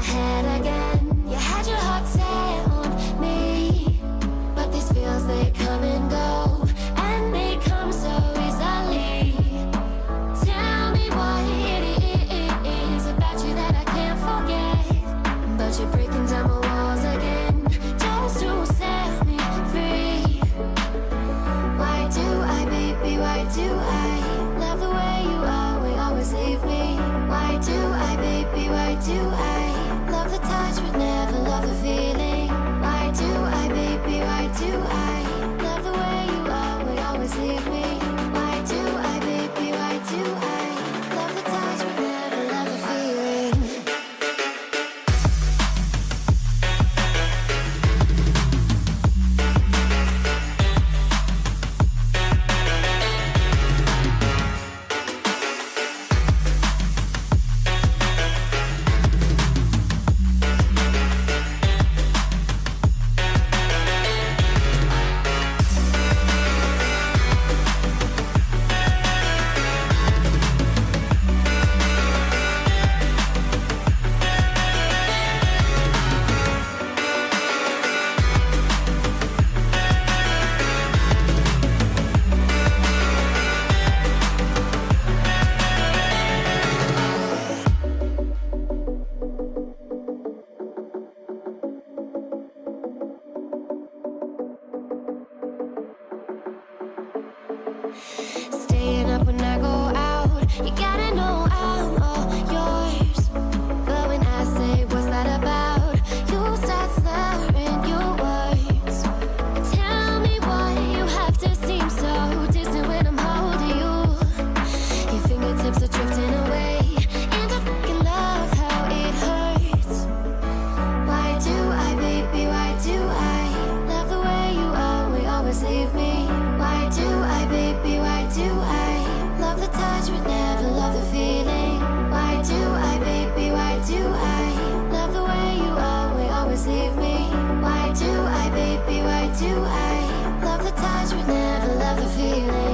head again. You had your heart set on me, but these feels, they come and go, and they come so easily. Tell me what it is about you that I can't forget, but you're breaking down my walls again just to set me free. Why do I, baby, why do I love the way you always leave me? Why do I, baby, why do I love the touch but never love the feeling? Why do I, baby, why do I love the way you always leave me? Why do I, baby, why do I love the touch but never love the feeling? Staying up when I go out, you gotta know I'm all yours. But when I say what's that about, you start slurring your words. Tell me why you have to seem so distant when I'm holding you. Your fingertips are drifting away, and I fucking love how it hurts. Why do I, baby, why do I love the way you always leave me? Why do I, baby, why do I love the touch but never love the feeling? Why do I, baby, why do I love the way you always leave me? Why do I, baby, why do I love the touch but never love the feeling?